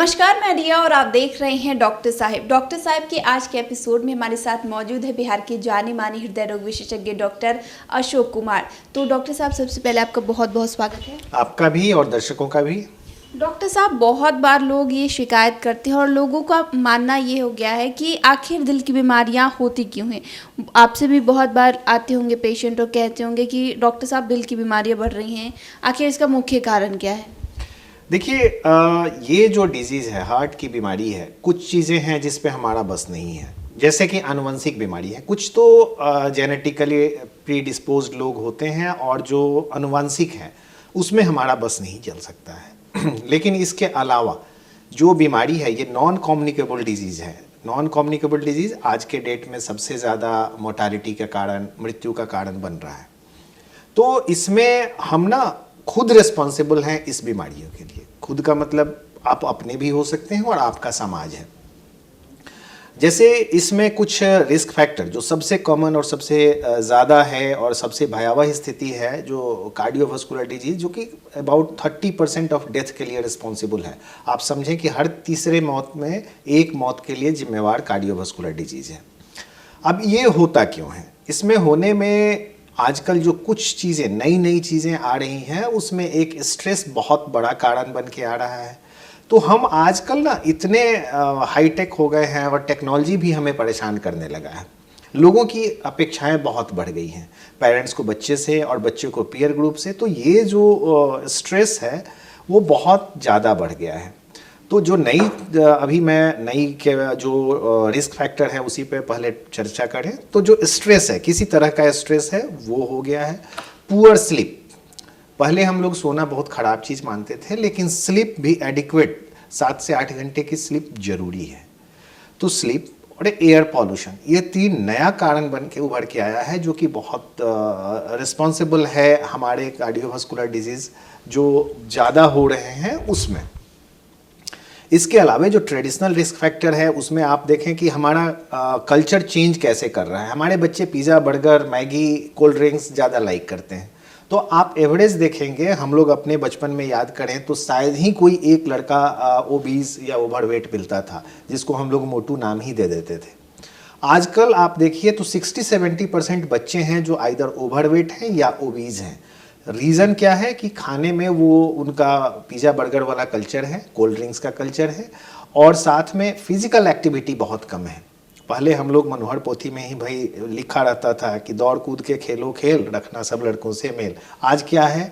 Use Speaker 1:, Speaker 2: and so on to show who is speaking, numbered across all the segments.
Speaker 1: नमस्कार, मैं रिया और आप देख रहे हैं डॉक्टर साहिब। डॉक्टर साहिब के आज के एपिसोड में हमारे साथ मौजूद है बिहार के जाने माने हृदय रोग विशेषज्ञ डॉक्टर अशोक कुमार। तो डॉक्टर साहब, सबसे पहले आपका बहुत बहुत स्वागत है।
Speaker 2: आपका भी और दर्शकों का भी।
Speaker 1: डॉक्टर साहब, बहुत बार लोग ये शिकायत करते हैं और लोगों का मानना ये हो गया है कि आखिर दिल की बीमारियां होती क्यों हैं। आपसे भी बहुत बार आते होंगे पेशेंट और कहते होंगे कि डॉक्टर साहब दिल की बीमारियां बढ़ रही हैं, आखिर इसका मुख्य कारण क्या है?
Speaker 2: देखिए, ये जो डिजीज़ है, हार्ट की बीमारी है, कुछ चीज़ें हैं जिस पे हमारा बस नहीं है। जैसे कि आनुवंशिक बीमारी है, कुछ तो जेनेटिकली प्रीडिस्पोज्ड लोग होते हैं और जो आनुवंशिक है उसमें हमारा बस नहीं चल सकता है। लेकिन इसके अलावा जो बीमारी है, ये नॉन कम्युनिकेबल डिजीज़ है। नॉन कम्युनिकेबल डिजीज़ आज के डेट में सबसे ज़्यादा मोर्टालिटी का कारण, मृत्यु का कारण बन रहा है। तो इसमें हम ना खुद रिस्पॉन्सिबल हैं इस बीमारियों के लिए। खुद का मतलब आप अपने भी हो सकते हैं और आपका समाज है। जैसे इसमें कुछ रिस्क फैक्टर जो सबसे कॉमन और सबसे ज़्यादा है और सबसे भयावह स्थिति है, जो कार्डियोवास्कुलर डिजीज, जो कि अबाउट 30% ऑफ डेथ के लिए रिस्पॉन्सिबल है। आप समझें कि हर तीसरे मौत में एक मौत के लिए जिम्मेवार कार्डियोवास्कुलर डिजीज है। अब ये होता क्यों है? इसमें होने में आजकल जो कुछ चीज़ें, नई नई चीज़ें आ रही हैं, उसमें एक स्ट्रेस बहुत बड़ा कारण बन के आ रहा है। तो हम आजकल ना इतने हाईटेक हो गए हैं और टेक्नोलॉजी भी हमें परेशान करने लगा है। लोगों की अपेक्षाएं बहुत बढ़ गई हैं, पेरेंट्स को बच्चे से और बच्चे को पीयर ग्रुप से। तो ये जो स्ट्रेस है वो बहुत ज़्यादा बढ़ गया है। तो जो अभी मैं नई के जो रिस्क फैक्टर है उसी पे पहले चर्चा करें। तो जो स्ट्रेस है, किसी तरह का स्ट्रेस है, वो हो गया है पुअर स्लीप। पहले हम लोग सोना बहुत ख़राब चीज़ मानते थे, लेकिन स्लीप भी एडिक्वेट 7 से 8 घंटे की स्लीप जरूरी है। तो स्लीप और एयर पॉल्यूशन, ये 3 नया कारण बन के उभर के आया है, जो कि बहुत रिस्पॉन्सिबल है हमारे कार्डियोवास्कुलर डिजीज़ जो ज़्यादा हो रहे हैं उसमें। इसके अलावा जो ट्रेडिशनल रिस्क फैक्टर है, उसमें आप देखें कि हमारा कल्चर चेंज कैसे कर रहा है। हमारे बच्चे pizza, burger, Maggi, cold drinks ज़्यादा लाइक करते हैं। तो आप एवरेज देखेंगे, हम लोग अपने बचपन में याद करें तो शायद ही कोई एक लड़का ओबीज या ओवरवेट मिलता था, जिसको हम लोग मोटू नाम ही दे देते थे। आजकल आप देखिए तो 60-70% बच्चे हैं जो आइदर ओवरवेट हैं या ओबीज हैं। रीज़न क्या है कि खाने में वो उनका पिज़्ज़ा बर्गर वाला कल्चर है, कोल्ड ड्रिंक्स का कल्चर है, और साथ में फिजिकल एक्टिविटी बहुत कम है। पहले हम लोग मनोहर पोथी में ही भाई लिखा रहता था कि दौड़ कूद के खेलो खेल, रखना सब लड़कों से मेल। आज क्या है?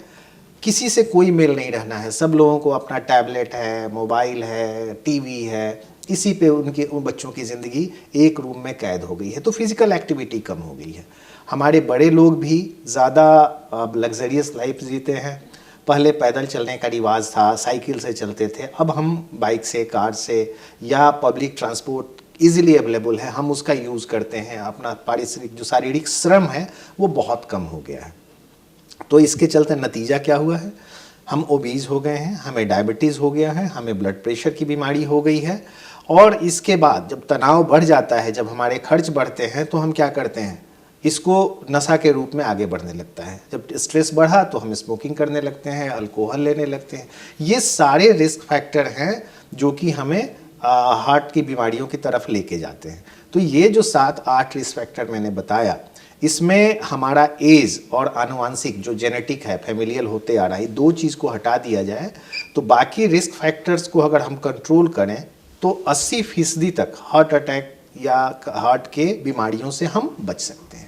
Speaker 2: किसी से कोई मेल नहीं रहना है। सब लोगों को अपना टैबलेट है, मोबाइल है, टीवी है, इसी पे उन बच्चों की ज़िंदगी एक रूम में कैद हो गई है। तो फिजिकल एक्टिविटी कम हो गई है। हमारे बड़े लोग भी ज़्यादा लग्जरियस लाइफ जीते हैं। पहले पैदल चलने का रिवाज था, साइकिल से चलते थे। अब हम बाइक से, कार से या पब्लिक ट्रांसपोर्ट इजीली अवेलेबल है, हम उसका यूज़ करते हैं। अपना पारिश्रमिक जो शारीरिक श्रम है वो बहुत कम हो गया है। तो इसके चलते नतीजा क्या हुआ है? हम ओबीज हो गए हैं, हमें डायबिटीज़ हो गया है, हमें ब्लड प्रेशर की बीमारी हो गई है। और इसके बाद जब तनाव बढ़ जाता है, जब हमारे खर्च बढ़ते हैं, तो हम क्या करते हैं? इसको नशा के रूप में आगे बढ़ने लगता है। जब स्ट्रेस बढ़ा तो हम स्मोकिंग करने लगते हैं, अल्कोहल लेने लगते हैं। ये सारे रिस्क फैक्टर हैं जो कि हमें हार्ट की बीमारियों की तरफ लेके जाते हैं। तो ये जो 7-8 रिस्क फैक्टर मैंने बताया, इसमें हमारा एज और आनुवंशिक जो जेनेटिक है, फैमिलियल होते आ रहा है, 2 चीज़ को हटा दिया जाए तो बाकी रिस्क फैक्टर्स को अगर हम कंट्रोल करें तो 80% तक हार्ट अटैक या हार्ट के बीमारियों से हम बच सकते हैं।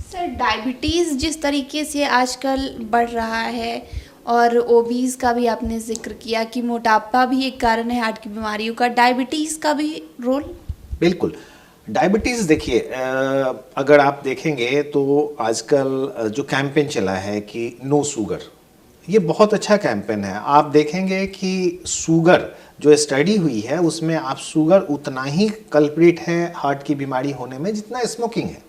Speaker 1: सर, डायबिटीज़ जिस तरीके से आजकल बढ़ रहा है और ओबीज का भी आपने जिक्र किया कि मोटापा भी एक कारण है हार्ट की बीमारियों का, डायबिटीज़ का भी रोल?
Speaker 2: बिल्कुल। डायबिटीज़ देखिए, अगर आप देखेंगे तो आजकल जो कैंपेन चला है कि नो शुगर, ये बहुत अच्छा कैंपेन है। आप देखेंगे कि शुगर जो स्टडी हुई है उसमें आप शुगर उतना ही कल्प्रिट है हार्ट की बीमारी होने में जितना स्मोकिंग है।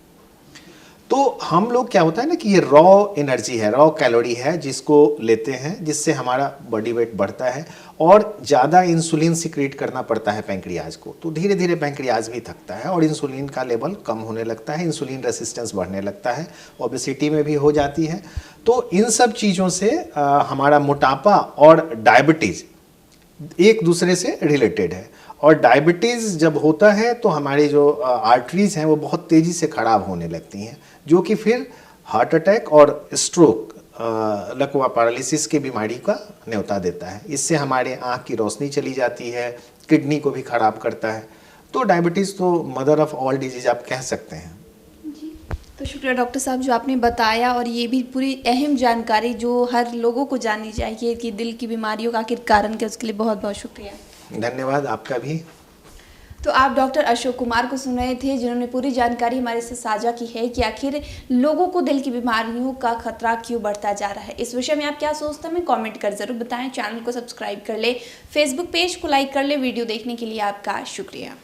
Speaker 2: तो हम लोग क्या होता है ना कि ये रॉ एनर्जी है, रॉ कैलोरी है, जिसको लेते हैं, जिससे हमारा बॉडी वेट बढ़ता है और ज़्यादा इंसुलिन सिक्रीट करना पड़ता है पैंक्रियाज को। तो धीरे धीरे पैंक्रियाज भी थकता है और इंसुलिन का लेवल कम होने लगता है, इंसुलिन रेसिस्टेंस बढ़ने लगता है, ओबेसिटी में भी हो जाती है। तो इन सब चीज़ों से हमारा मोटापा और डायबिटीज़ एक दूसरे से रिलेटेड है। और डायबिटीज़ जब होता है तो हमारी जो आर्टरीज हैं वो बहुत तेज़ी से खराब होने लगती हैं, जो कि फिर हार्ट अटैक और स्ट्रोक, लकवा पैरालिसिस की बीमारी का न्योता देता है। इससे हमारे आँख की रोशनी चली जाती है, किडनी को भी खराब करता है। तो डायबिटीज़ तो मदर ऑफ ऑल डिजीज आप कह सकते हैं।
Speaker 1: जी, तो शुक्रिया डॉक्टर साहब जो आपने बताया, और ये भी पूरी अहम जानकारी जो हर लोगों को जाननी चाहिए कि दिल की बीमारियों का आखिर कारण क्या है, उसके लिए बहुत बहुत शुक्रिया।
Speaker 2: धन्यवाद आपका भी।
Speaker 1: तो आप डॉक्टर अशोक कुमार को सुन रहे थे, जिन्होंने पूरी जानकारी हमारे से साझा की है कि आखिर लोगों को दिल की बीमारियों का खतरा क्यों बढ़ता जा रहा है। इस विषय में आप क्या सोचते हैं, हमें कमेंट कर जरूर बताएं। चैनल को सब्सक्राइब कर ले, फेसबुक पेज को लाइक कर ले। वीडियो देखने के लिए आपका शुक्रिया।